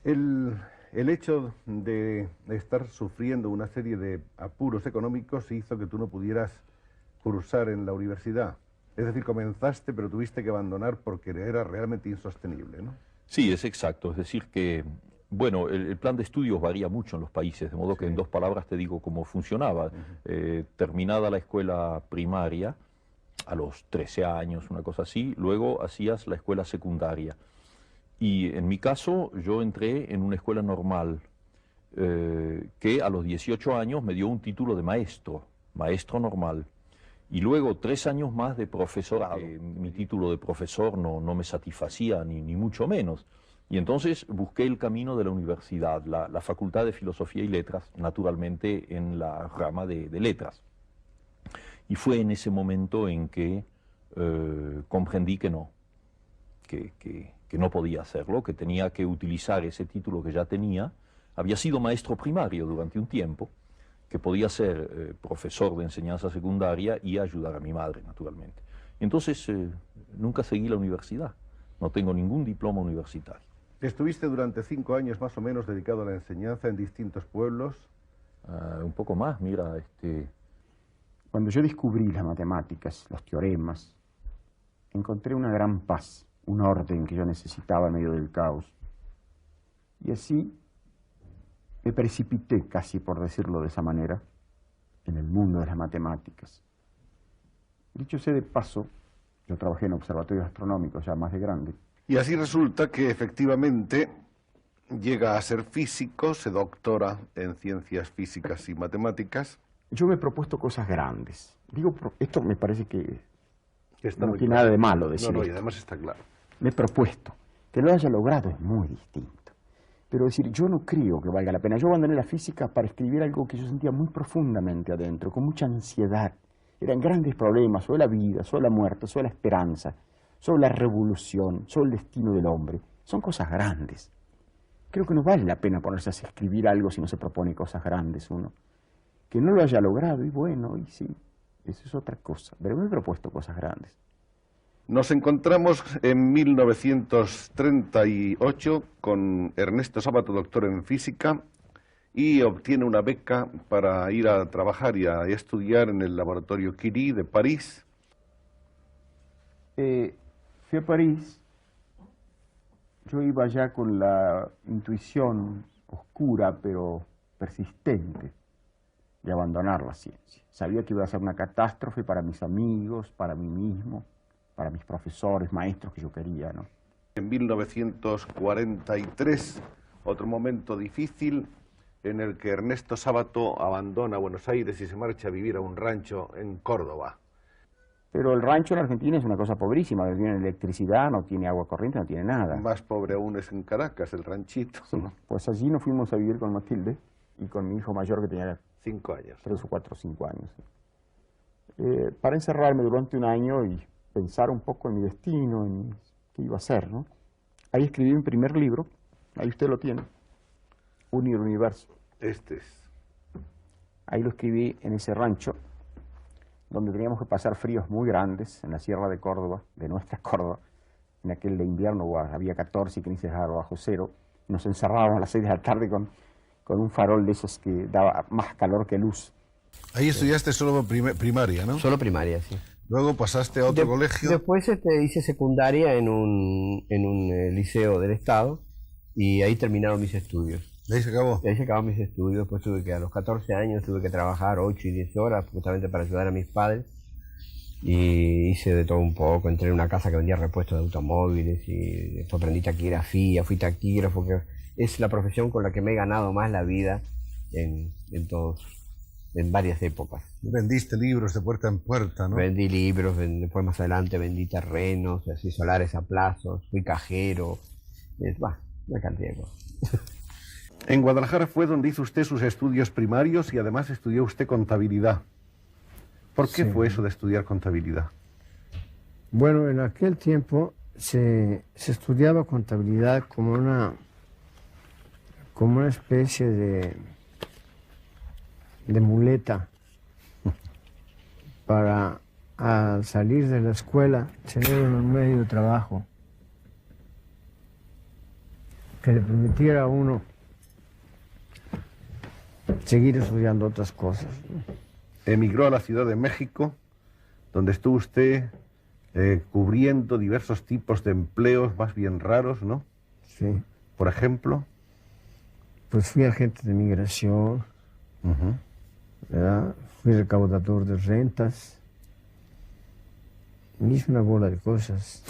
El, el hecho de estar sufriendo una serie de apuros económicos hizo que tú no pudieras cursar en la universidad. Es decir, comenzaste, pero tuviste que abandonar porque era realmente insostenible, ¿no? Sí, es exacto. Es decir que, bueno, el plan de estudios varía mucho en los países, de modo que Sí. en dos palabras te digo cómo funcionaba. Terminada la escuela primaria, a los 13 años, una cosa así, luego hacías la escuela secundaria. Y en mi caso, yo entré en una escuela normal, que a los 18 años me dio un título de maestro, maestro normal. Y luego 3 años más de profesorado. Mi título de profesor no me satisfacía, ni mucho menos. Y entonces busqué el camino de la universidad, la Facultad de Filosofía y Letras, naturalmente en la rama de letras. Y fue en ese momento en que comprendí que no, que no podía hacerlo, que tenía que utilizar ese título que ya tenía. Había sido maestro primario durante un tiempo, que podía ser profesor de enseñanza secundaria y ayudar a mi madre, naturalmente. Entonces, nunca seguí la universidad. No tengo ningún diploma universitario. Estuviste durante 5 años más o menos dedicado a la enseñanza en distintos pueblos. Un poco más, mira, Cuando yo descubrí las matemáticas, los teoremas, encontré una gran paz, un orden que yo necesitaba en medio del caos. Y así me precipité, casi por decirlo de esa manera, en el mundo de las matemáticas. Dicho sea de paso, yo trabajé en observatorios astronómicos ya más de grande. Y así resulta que efectivamente llega a ser físico, se doctora en ciencias físicas y matemáticas. Yo me he propuesto cosas grandes. Digo, esto me parece que Está no muy tiene claro. nada de malo decir No, y esto. además está claro. Me he propuesto. Que lo haya logrado es muy distinto. Pero decir, yo no creo que valga la pena. Yo abandoné la física para escribir algo que yo sentía muy profundamente adentro, con mucha ansiedad. Eran grandes problemas sobre la vida, sobre la muerte, sobre la esperanza, sobre la revolución, sobre el destino del hombre. Son cosas grandes. Creo que no vale la pena ponerse a escribir algo si no se propone cosas grandes uno. Que no lo haya logrado, y bueno, y sí, eso es otra cosa. Pero me he propuesto cosas grandes. Nos encontramos en 1938 con Ernesto Sábato, doctor en física, y obtiene una beca para ir a trabajar y a estudiar en el laboratorio Curie de París. Fui a París. Yo iba ya con la intuición oscura, pero persistente, de abandonar la ciencia. Sabía que iba a ser una catástrofe para mis amigos, para mí mismo, para mis profesores, maestros que yo quería, ¿no? En 1943, otro momento difícil en el que Ernesto Sábato abandona Buenos Aires y se marcha a vivir a un rancho en Córdoba. Pero el rancho en Argentina es una cosa pobrísima, no tiene electricidad, no tiene agua corriente, no tiene nada. Más pobre aún es en Caracas, el ranchito. Sí, pues allí nos fuimos a vivir con Matilde y con mi hijo mayor que tenía 5 años. 3 o 4 o 5 años. Para encerrarme durante un año y pensar un poco en mi destino, en qué iba a hacer, ¿no? Ahí escribí mi primer libro, ahí usted lo tiene, Unir Universo. Este es. Ahí lo escribí en ese rancho, donde teníamos que pasar fríos muy grandes, en la sierra de Córdoba, de nuestra Córdoba. En aquel de invierno había 14 y 15 grados bajo cero. Nos encerrábamos a las 6 de la tarde con un farol de esos que daba más calor que luz. Ahí estudiaste solo primaria, ¿no? Solo primaria, sí. Luego pasaste a otro colegio. Después hice secundaria en un liceo del Estado y ahí terminaron mis estudios. ¿De ahí se acabó? Y ahí se acabaron mis estudios, después tuve que a los 14 años tuve que trabajar 8 y 10 horas justamente para ayudar a mis padres y hice de todo un poco, entré en una casa que vendía repuestos de automóviles y después aprendí taquigrafía, fui taquígrafo, que es la profesión con la que me he ganado más la vida en varias épocas. Vendiste libros de puerta en puerta, ¿no? Vendí libros, después más adelante vendí terrenos, así solares a plazos, fui cajero, una cantidad de cosas. En Guadalajara fue donde hizo usted sus estudios primarios y además estudió usted contabilidad. ¿Por qué fue eso de estudiar contabilidad? Bueno, en aquel tiempo se estudiaba contabilidad como una especie de muleta para, al salir de la escuela, tener un medio de trabajo. que le permitiera a uno seguir estudiando otras cosas. Emigró a la Ciudad de México, donde estuvo usted cubriendo diversos tipos de empleos más bien raros, ¿no? Sí. Por ejemplo. Pues fui agente de migración, ¿verdad? Fui recaudador de rentas, hice una bola de cosas.